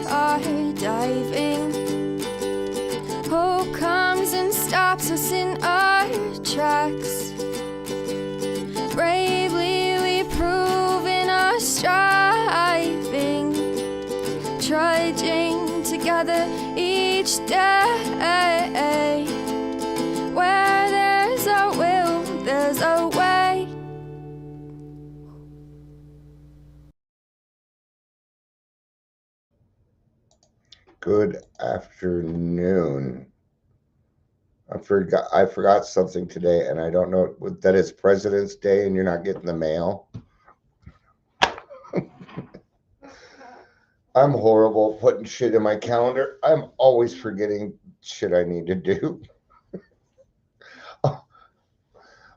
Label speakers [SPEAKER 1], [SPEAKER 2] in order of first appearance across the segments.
[SPEAKER 1] skydiving. Hope comes and stops us in our tracks. Bravely we prove in our striving, trudging together each day. Where there's a will, there's a way.
[SPEAKER 2] Good afternoon. I forgot something today, and I don't know that it's President's Day and you're not getting the mail. I'm horrible at putting shit in my calendar. I'm always forgetting shit I need to do.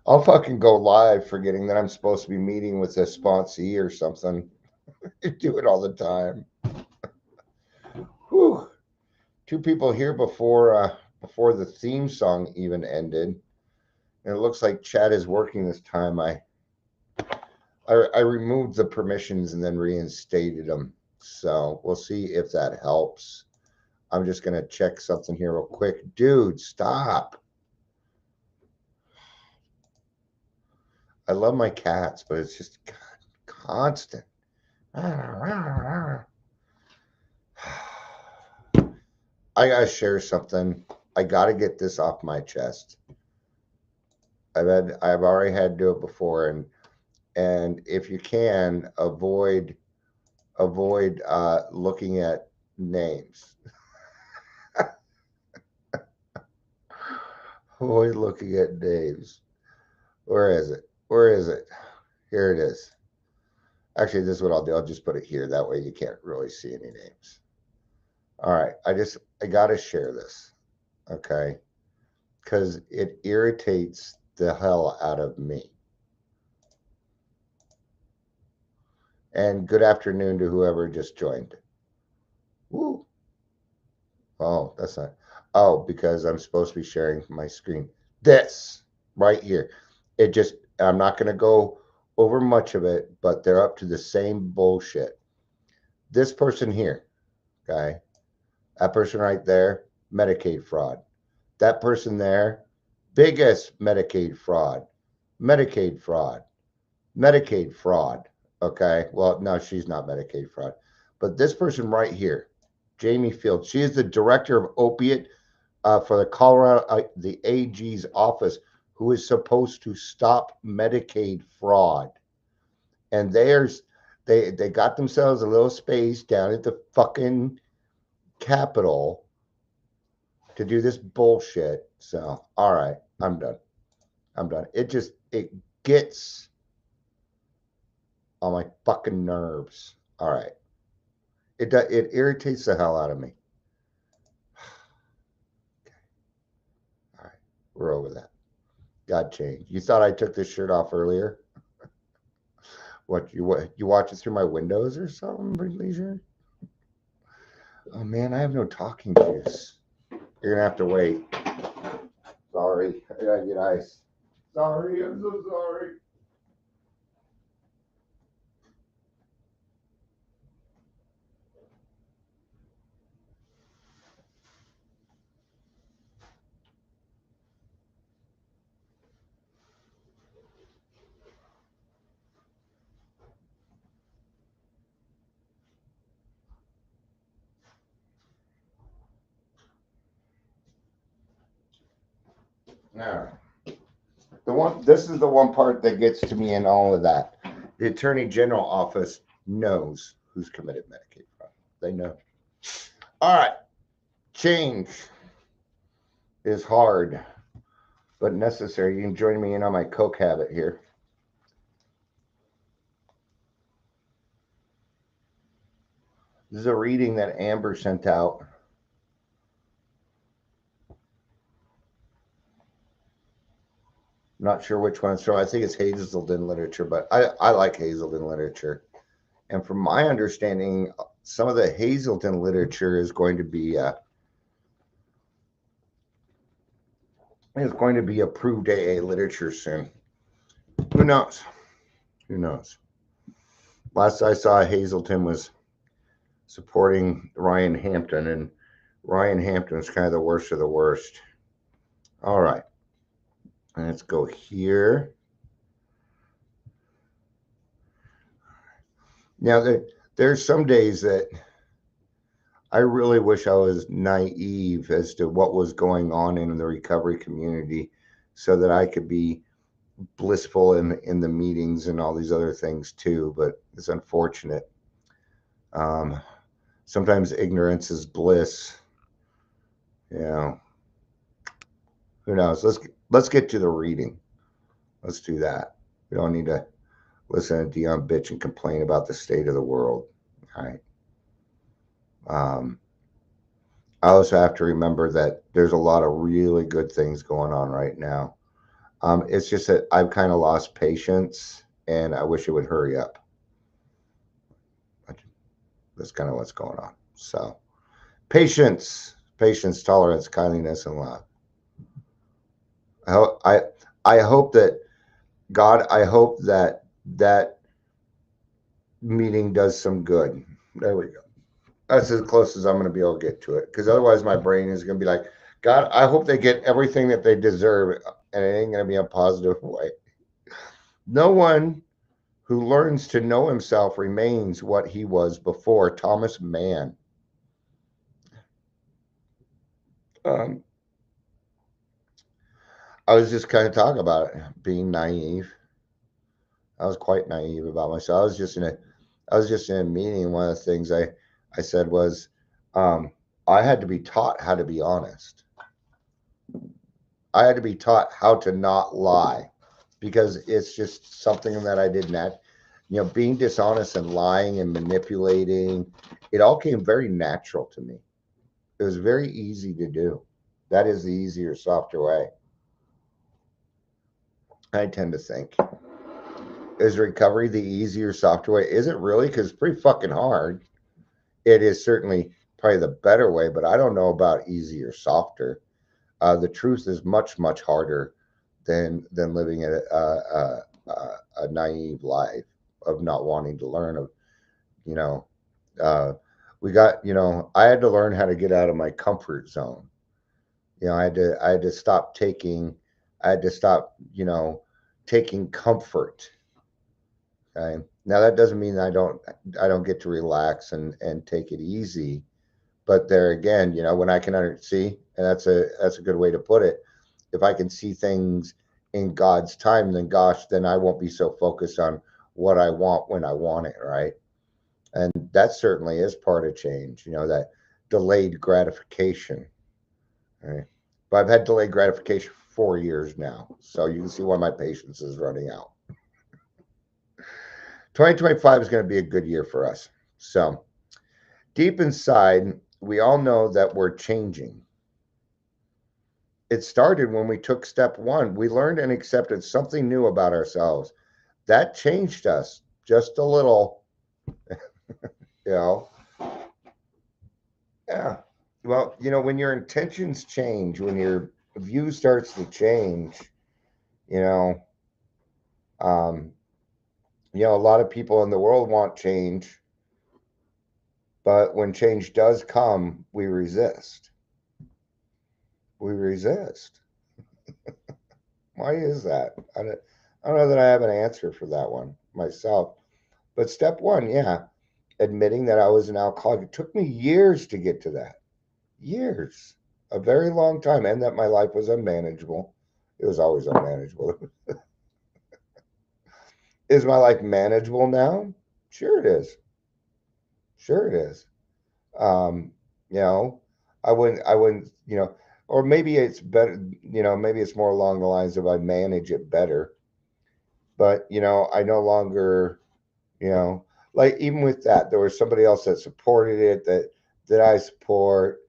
[SPEAKER 2] I'll fucking go live forgetting that I'm supposed to be meeting with a sponsee or something. I do it all the time. Whew. 2 people here before the theme song even ended. And it looks like chat is working this time. I removed the permissions and then reinstated them. So we'll see if that helps. I'm just going to check something here real quick. Dude, stop. I love my cats, but it's just constant. I got to share something. I got to get this off my chest. I've already had to do it before, and if you can, avoid looking at names. Avoid looking at names. Where is it? Where is it? Here it is. Actually, this is what I'll do. I'll just put it here. That way you can't really see any names. All right. I got to share this. Okay. Because it irritates the hell out of me. And good afternoon to whoever just joined. Woo. Oh, that's not. Oh, because I'm supposed to be sharing my screen. This right here. I'm not going to go over much of it, but they're up to the same bullshit. This person here, okay, that person right there, Medicaid fraud. That person there, biggest Medicaid fraud. Medicaid fraud. Medicaid fraud. Okay, well, no, she's not Medicaid fraud. But this person right here, Jamie Fields, she is the director of opiate for the Colorado, the AG's office, who is supposed to stop Medicaid fraud. And they got themselves a little space down at the fucking Capitol to do this bullshit. So, all right, I'm done. It gets on my fucking nerves. All right. It irritates the hell out of me. All right, we're over that. God changed. You thought I took this shirt off earlier? What you watch it through my windows or something, Leisure? Oh man, I have no talking juice. You're gonna have to wait. Sorry, I gotta get ice. Sorry, I'm so sorry. All right. This is the one part that gets to me in all of that. The Attorney General office knows who's committed Medicaid fraud. They know. All right. Change is hard, but necessary. You can join me in on my Coke habit here. This is a reading that Amber sent out. Not sure which one it's from. I think it's Hazelden literature, but I like Hazelden literature. And from my understanding, some of the Hazelden literature is going to be approved AA literature soon. Who knows? Who knows? Last I saw, Hazelden was supporting Ryan Hampton, and Ryan Hampton's kind of the worst of the worst. All right, let's go here. Now, there's some days that I really wish I was naive as to what was going on in the recovery community so that I could be blissful in the meetings and all these other things too, but it's unfortunate. Um, Sometimes ignorance is bliss. You know, who knows? Let's get to the reading. Let's do that. We don't need to listen to Dion bitch and complain about the state of the world. All right. I also have to remember that there's a lot of really good things going on right now. It's just that I've kind of lost patience, and I wish it would hurry up. That's kind of what's going on. So, patience, tolerance, kindliness, and love. I I hope that God. I hope that that meeting does some good. There we go. That's as close as I'm going to be able to get to it, because otherwise my brain is going to be like, God, I hope they get everything that they deserve, and it ain't going to be a positive way. No one who learns to know himself remains what he was before. Thomas Mann. Um, I was just kind of talking about it, being naive. I was quite naive about myself. I was just in a meeting. One of the things I said was, um, I had to be taught how to be honest. I had to be taught how to not lie, because it's just something that I didn't have. Being dishonest and lying and manipulating, it all came very natural to me. It was very easy to do. That is the easier, softer way. I tend to think. Is recovery the easier, softer way? Is it really? Because it's pretty fucking hard. It is certainly probably the better way, but I don't know about easier, softer. The truth is much, much harder than living a naive life of not wanting to learn. Of you know, uh, we got I had to learn how to get out of my comfort zone. I had to stop taking. I had to stop taking comfort. Okay. Now that doesn't mean I don't get to relax and take it easy. But there again, when I can see, and that's a good way to put it. If I can see things in God's time, then gosh, then I won't be so focused on what I want when I want it, right? And that certainly is part of change, that delayed gratification, right? But I've had delayed gratification for 4 years now, so you can see why my patience is running out. 2025 is going to be a good year for us. So deep inside, we all know that we're changing. It started when we took step one. We learned and accepted something new about ourselves. That changed us just a little, you know. Yeah. Well, when your intentions change, when your view starts to change, you know, um, a lot of people in the world want change, but when change does come, we resist. We resist. Why is that? I don't know that I have an answer for that one myself. But step one, yeah, admitting that I was an alcoholic. It took me years to get to that. Years. A very long time. And that my life was unmanageable. It was always unmanageable. Is my life manageable now? Sure it is. Sure it is. Um, you know, I wouldn't, or maybe it's better, maybe it's more along the lines of I manage it better. But, I no longer, you know, like even with that, there was somebody else that supported it that I support.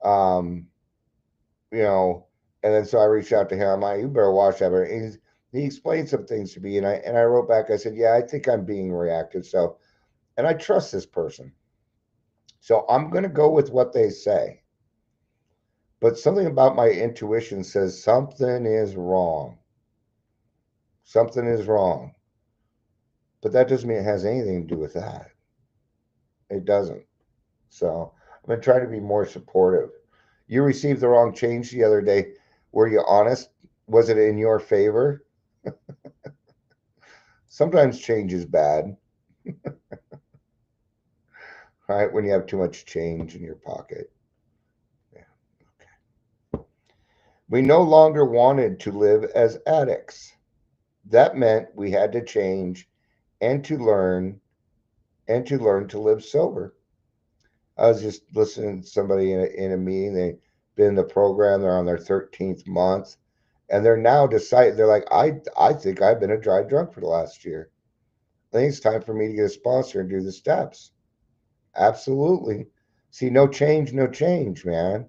[SPEAKER 2] Um, you know, and then so I reached out to him. I'm like, you better watch that. And he explained some things to me, and I wrote back. I said, yeah, I think I'm being reactive. So, and I trust this person, so I'm going to go with what they say. But something about my intuition says something is wrong. Something is wrong. But that doesn't mean it has anything to do with that. It doesn't. So I'm gonna try to be more supportive. You received the wrong change the other day. Were you honest? Was it in your favor? Sometimes change is bad, right? When you have too much change in your pocket. Yeah. We no longer wanted to live as addicts. That meant we had to change and to learn to live sober. I was just listening to somebody in a meeting. They've been in the program. They're on their 13th month, and they're now deciding. They're like, I think I've been a dry drunk for the last year. I think it's time for me to get a sponsor and do the steps. Absolutely. See, no change, no change, man.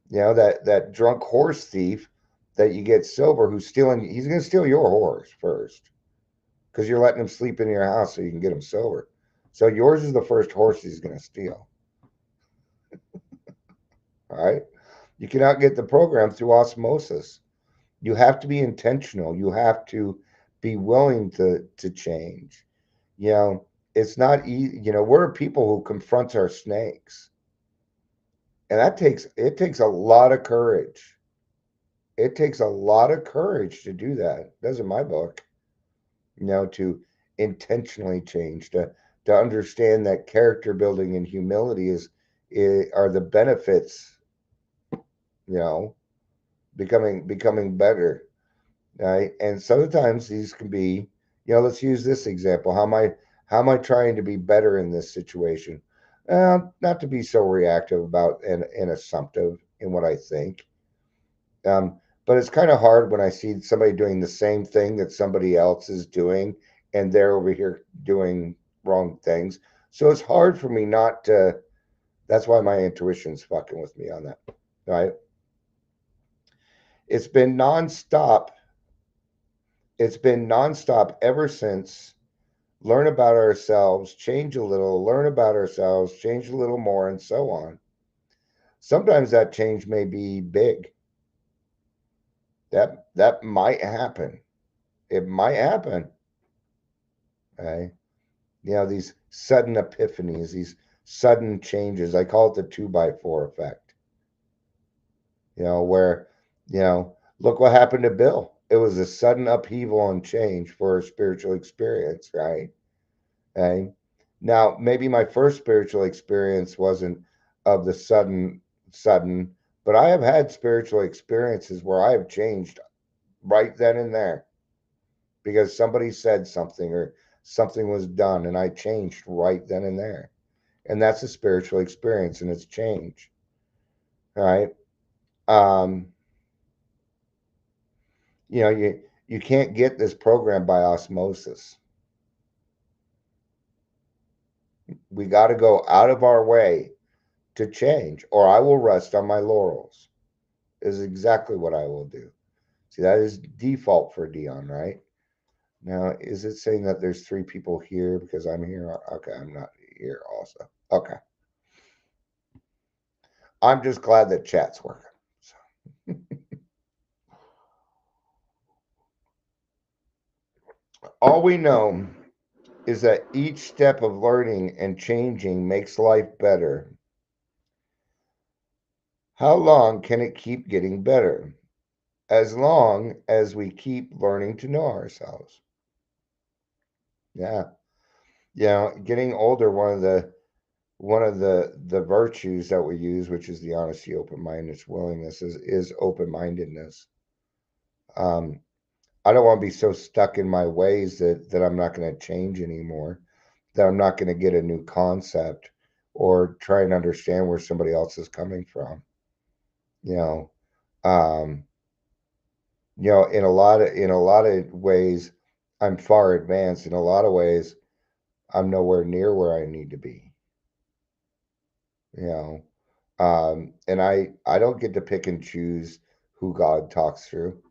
[SPEAKER 2] You know that drunk horse thief that you get sober who's stealing. He's going to steal your horse first because you're letting him sleep in your house so you can get him sober. So yours is the first horse he's going to steal. All right. You cannot get the program through osmosis. You have to be intentional. You have to be willing to change. You know, it's not easy. You know, we're people who confront our snakes. And it takes a lot of courage. It takes a lot of courage to do that. That's in my book. You know, to intentionally change, to understand that character building and humility are the benefits, you know, becoming better, right? And sometimes these can be, you know, let's use this example. How am I trying to be better in this situation? Not to be so reactive about and assumptive in what I think. But it's kind of hard when I see somebody doing the same thing that somebody else is doing, and they're over here doing wrong things. So it's hard for me not to. That's why my intuition's fucking with me on that, right? It's been nonstop. It's been nonstop ever since. Learn about ourselves, change a little, learn about ourselves, change a little more, and so on. Sometimes that change may be big. That might happen. It might happen. Okay. You know, these sudden epiphanies, these sudden changes. I call it the 2x4 effect. You know, where, look what happened to Bill. It was a sudden upheaval and change for a spiritual experience, right? Okay. Now, maybe my first spiritual experience wasn't of the sudden, but I have had spiritual experiences where I have changed right then and there because somebody said something or something was done and I changed right then and there. And that's a spiritual experience and it's change. All right. Um, you can't get this program by osmosis. We got to go out of our way to change, or I will rest on my laurels, is exactly what I will do. See, that is default for Dion, right? Now, is it saying that there's 3 people here because I'm here? Okay, I'm not here also. Okay. I'm just glad that chat's working. So. All we know is that each step of learning and changing makes life better. How long can it keep getting better? As long as we keep learning to know ourselves. Yeah. Getting older, one of the virtues that we use, which is the honesty, open-mindedness, willingness, is open-mindedness. I don't want to be so stuck in my ways that I'm not going to change anymore, that I'm not going to get a new concept or try and understand where somebody else is coming from. You know, um, in a lot of ways, I'm far advanced. In a lot of ways, I'm nowhere near where I need to be. You know, and I don't get to pick and choose who God talks through.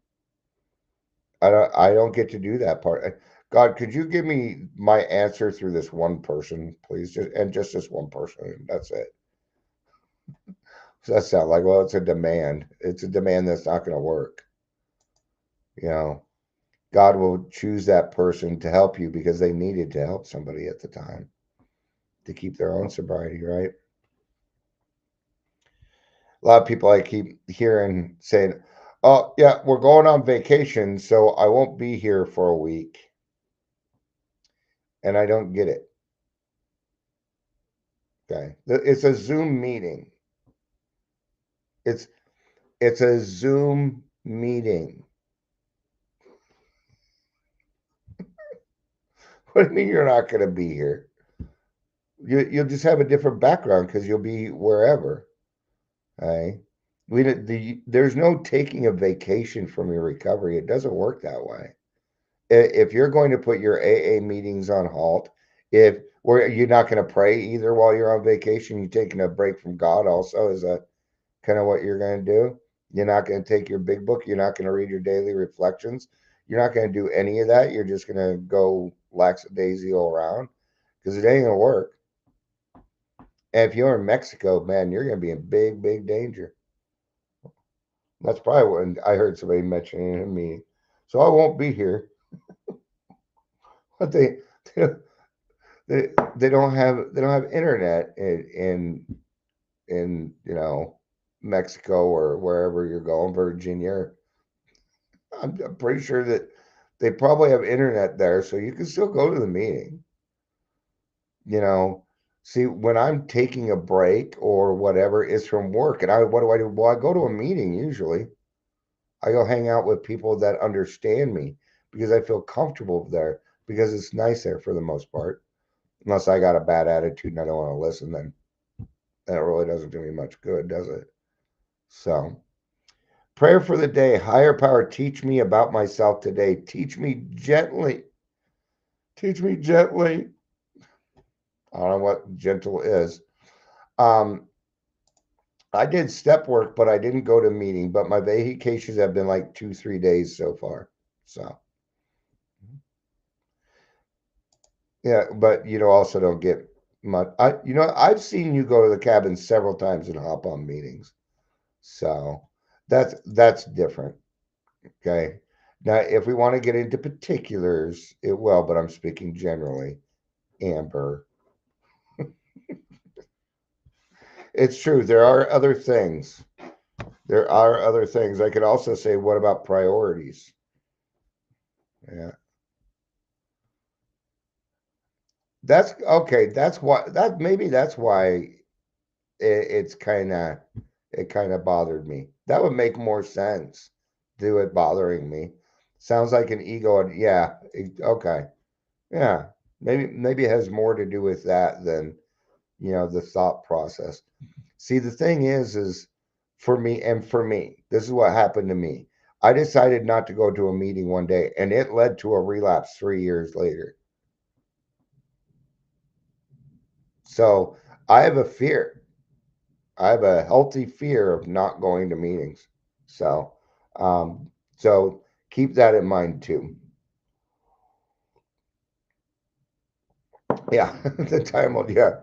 [SPEAKER 2] I don't get to do that part. God, could you give me my answer through this one person, please? Just this one person. That's it. So that sounds like, well, it's a demand. It's a demand that's not going to work. You know, God will choose that person to help you because they needed to help somebody at the time. to keep their own sobriety, right? A lot of people I keep hearing saying, "Oh, yeah, we're going on vacation, so I won't be here for a week." And I don't get it. Okay. It's a Zoom meeting. It's it's a Zoom meeting. What do you mean you're not going to be here? You'll just have a different background because you'll be wherever. Okay. There's no taking a vacation from your recovery. It doesn't work that way. If you're going to put your AA meetings on halt, if where you're not going to pray either while you're on vacation, you're taking a break from God also, is that kind of what you're going to do? You're not going to take your big book. You're not going to read your daily reflections. You're not going to do any of that. You're just going to go lackadaisical around because it ain't going to work. And if you're in Mexico, man, you're going to be in big, big danger. That's probably when I heard somebody mentioning in a meeting. So I won't be here. But they don't have internet in Mexico or wherever you're going, Virginia. I'm pretty sure that they probably have internet there, so you can still go to the meeting. See, when I'm taking a break or whatever, it's from work, and what do I do? Well, I go to a meeting usually. I go hang out with people that understand me because I feel comfortable there because it's nice there for the most part. Unless I got a bad attitude and I don't want to listen, then that really doesn't do me much good, does it? So, prayer for the day. Higher power, teach me about myself today. Teach me gently. Teach me gently. I don't know what gentle is. I did step work, but I didn't go to a meeting. But my vacations have been like 2-3 days so far. So, yeah, but also don't get much. I've seen you go to the cabin several times and hop on meetings. So that's different. Okay. Now, if we want to get into particulars, it will, but I'm speaking generally. Amber, it's true. There are other things. There are other things. I could also say, what about priorities? Yeah. That's okay. That's why it kind of bothered me. That would make more sense. Do it bothering me. Sounds like an ego. And yeah. Okay. Yeah. Maybe it has more to do with that than the thought process. See, the thing is for me, this is what happened to me. I decided not to go to a meeting one day, and it led to a relapse 3 years later. So I have a fear. I have a healthy fear of not going to meetings. So, so keep that in mind too. Yeah, the time will, yeah.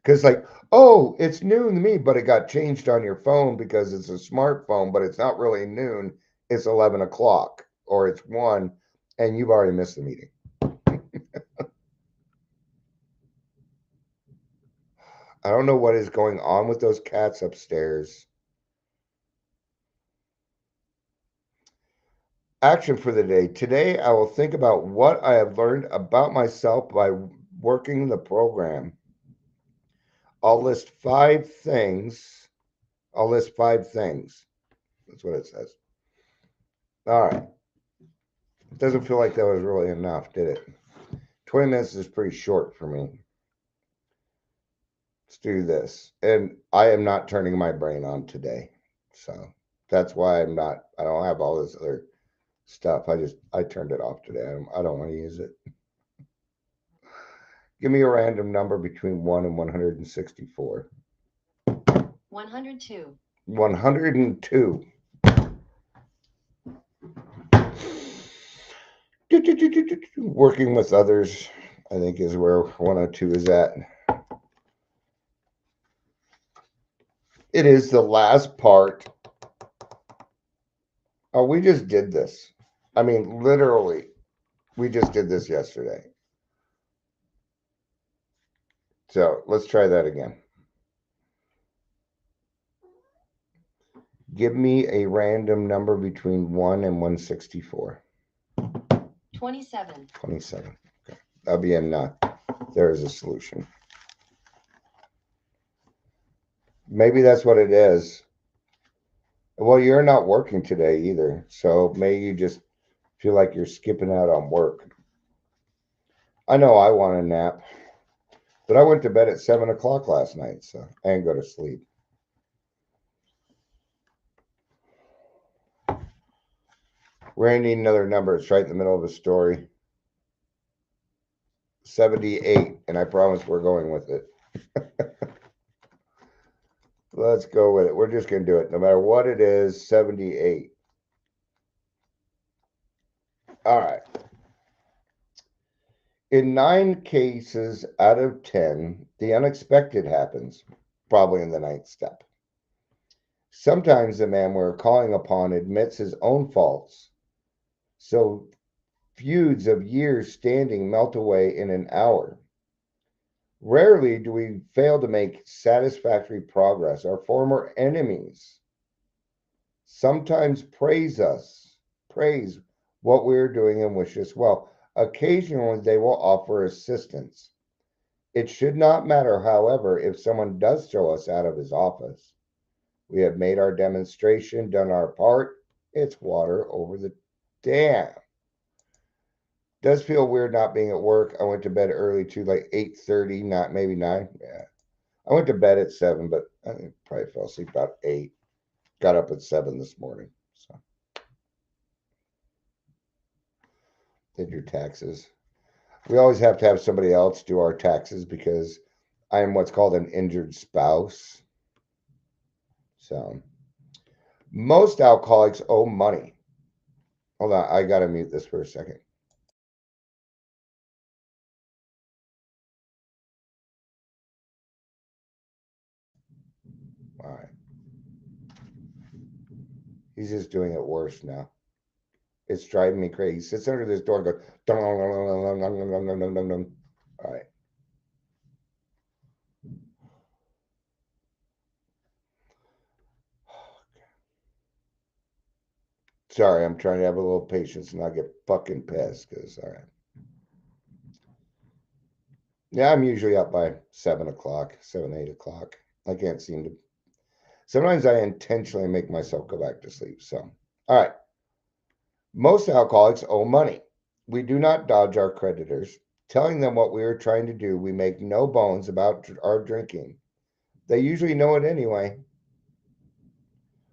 [SPEAKER 2] Because oh, it's noon to me, but it got changed on your phone because it's a smartphone, but it's not really noon. It's 11 o'clock or it's 1, and you've already missed the meeting. I don't know what is going on with those cats upstairs. Action for the day. Today, I will think about what I have learned about myself by working the program. I'll list 5 things. I'll list 5 things. That's what it says. All right. It doesn't feel like that was really enough, did it? 20 minutes is pretty short for me. Let's do this. And I am not turning my brain on today. So that's why I don't have all this other stuff. I turned it off today. I don't want to use it. Give me a random number between 1 and 164.
[SPEAKER 3] 102.
[SPEAKER 2] 102. Working with others, I think, is where 102 is at. It is the last part. Oh, we just did this. I mean, literally, we just did this yesterday. So let's try that again. Give me a random number between 1 and 164.
[SPEAKER 3] 27.
[SPEAKER 2] 27. Okay. That'll be a there's a solution. Maybe that's what it is. Well, you're not working today either, so maybe you just feel like you're skipping out on work. I know I want a nap, but I went to bed at 7 o'clock last night, so I didn't go to sleep. We're going to need another number. It's right in the middle of the story. 78, and I promise we're going with it. Let's go with it. We're just going to do it. No matter what it is, 78. All right. In 9 cases out of 10, the unexpected happens, probably in the 9th step. Sometimes the man we're calling upon admits his own faults, so feuds of years standing melt away in an hour. Rarely do we fail to make satisfactory progress. Our former enemies sometimes praise what we're doing and wish us well. Occasionally, they will offer assistance. It should not matter, however, if someone does throw us out of his office. We have made our demonstration, done our part. It's water over the dam. Does feel weird not being at work. I went to bed early too, like 8:30, not maybe 9. Yeah. I went to bed at 7, but I probably fell asleep about 8. Got up at 7 this morning. So did your taxes. We always have to have somebody else do our taxes because I am what's called an injured spouse. So most alcoholics owe money. Hold on, I gotta mute this for a second. All right. He's just doing it worse now. It's driving me crazy. He sits under this door and goes, dun, dun, dun, dun, dun, dun, dun, dun, dun, dun. All right. Sorry, I'm trying to have a little patience and not get fucking pissed because, all right. Yeah, I'm usually up by 7 o'clock, 7, 8 o'clock. I can't seem to. Sometimes I intentionally make myself go back to sleep. So, all right. Most alcoholics owe money. We do not dodge our creditors. Telling them what we are trying to do, we make no bones about our drinking. They usually know it anyway,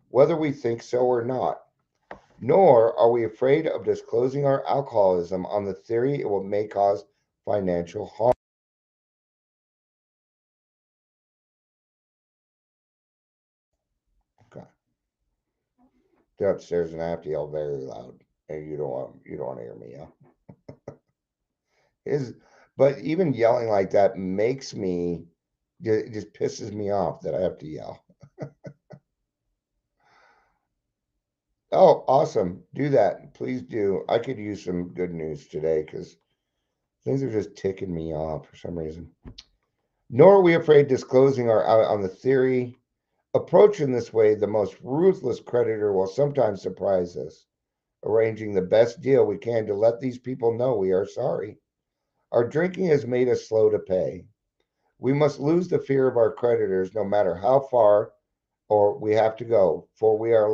[SPEAKER 2] whether we think so or not. Nor are we afraid of disclosing our alcoholism on the theory it may cause financial harm. Okay. They're upstairs and I have to yell very loud, and you don't want to hear me yell. But even yelling like that makes me, it just pisses me off that I have to yell. Oh, awesome. Do that. Please do. I could use some good news today because things are just ticking me off for some reason. Nor are we afraid disclosing our on the theory. Approaching this way, the most ruthless creditor will sometimes surprise us, arranging the best deal we can to let these people know we are sorry. Our drinking has made us slow to pay. We must lose the fear of our creditors no matter how far or we have to go, for we are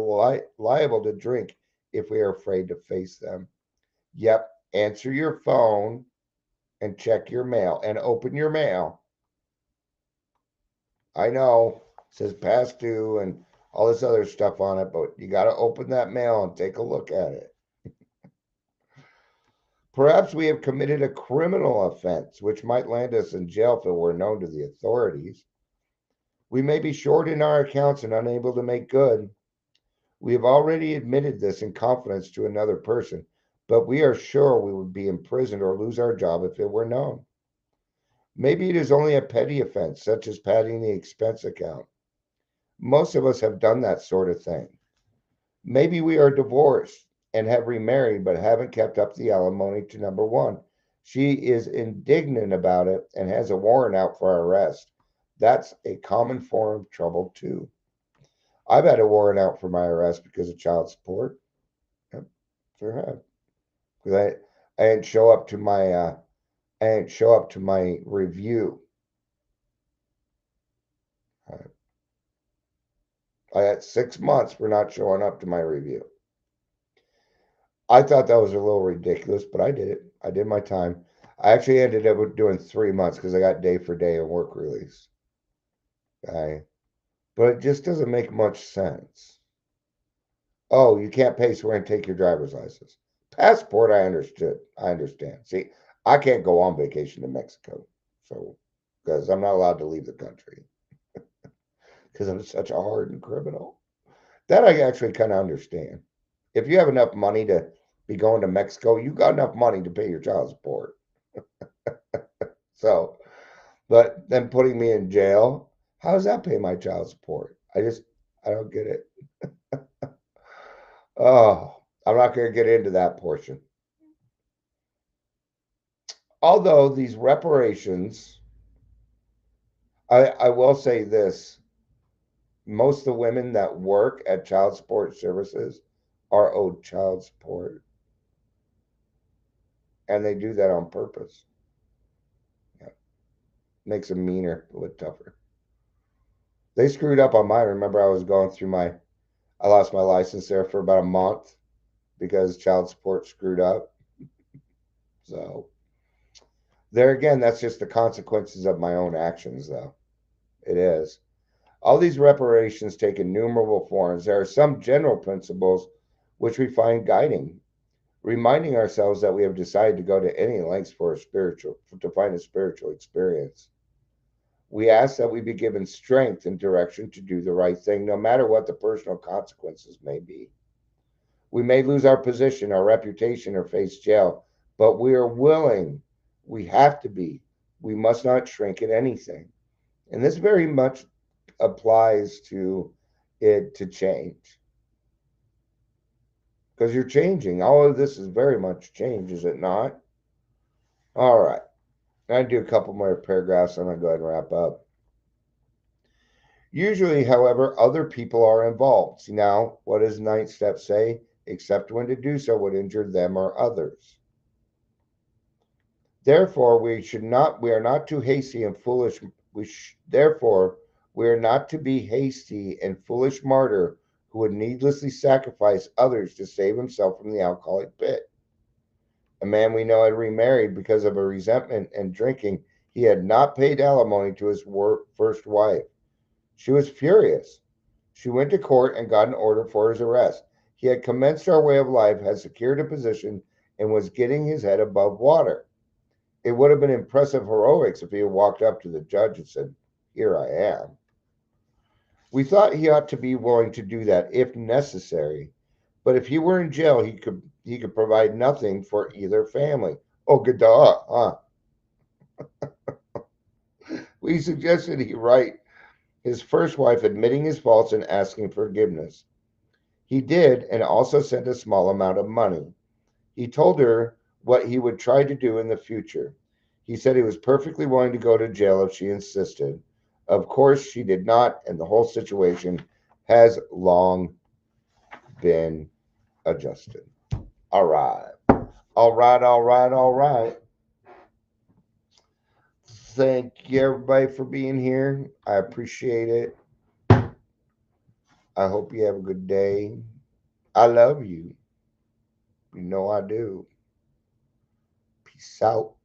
[SPEAKER 2] liable to drink if we are afraid to face them. Yep, answer your phone and check your mail and open your mail. I know it says past due and all this other stuff on it, but you got to open that mail and take a look at it. Perhaps we have committed a criminal offense, which might land us in jail if it were known to the authorities. We may be short in our accounts and unable to make good. We have already admitted this in confidence to another person, but we are sure we would be imprisoned or lose our job if it were known. Maybe it is only a petty offense, such as padding the expense account. Most of us have done that sort of thing. Maybe we are divorced and have remarried but haven't kept up the alimony to number one. She is indignant about it and has a warrant out for our arrest. That's a common form of trouble, too. I've had a warrant out for my arrest because of child support. Yep, sure have. Because I didn't show up to my review. I had 6 months for not showing up to my review. I thought that was a little ridiculous, but I did it. I did my time. I actually ended up doing 3 months because I got day for day and work release. Okay. But it just doesn't make much sense. Oh, you can't pay, so we're going to take your driver's license. Passport, I understood. I understand. See, I can't go on vacation to Mexico. So, because I'm not allowed to leave the country. Because I'm such a hardened criminal. That I actually kind of understand. If you have enough money to be going to Mexico, you got enough money to pay your child support. So, but then putting me in jail, how does that pay my child support? I don't get it. Oh, I'm not going to get into that portion. Although these reparations, I will say this, most of the women that work at child support services are owed child support. And they do that on purpose. Yeah. Makes them meaner, a little tougher. They screwed up on mine. Remember, I lost my license there for about a month because child support screwed up. So, there again, that's just the consequences of my own actions, though. It is. All these reparations take innumerable forms. There are some general principles which we find guiding, reminding ourselves that we have decided to go to any lengths to find a spiritual experience. We ask that we be given strength and direction to do the right thing, no matter what the personal consequences may be. We may lose our position, our reputation, or face jail, but we are willing. We have to be. We must not shrink at anything. And this very much applies to it to change. Because you're changing. All of this is very much change, is it not? All right. I do a couple more paragraphs and I'll go ahead and wrap up. Usually, however, other people are involved. See now, what does ninth step say? Except when to do so would injure them or others. Therefore, we are not too hasty and foolish. Therefore, we are not to be hasty and foolish martyr who would needlessly sacrifice others to save himself from the alcoholic pit. A man we know had remarried because of a resentment and drinking. He had not paid alimony to his first wife. She was furious. She went to court and got an order for his arrest. He had commenced our way of life, had secured a position, and was getting his head above water. It would have been impressive heroics if he had walked up to the judge and said, "Here I am." We thought he ought to be willing to do that if necessary, but if he were in jail, he could provide nothing for either family. Oh, good, huh? We suggested he write his first wife admitting his faults and asking forgiveness. He did, and also sent a small amount of money. He told her what he would try to do in the future. He said he was perfectly willing to go to jail if she insisted. Of course, she did not, and the whole situation has long been adjusted. All right. All right, all right, all right. Thank you, everybody, for being here. I appreciate it. I hope you have a good day. I love you. You know I do. Peace out.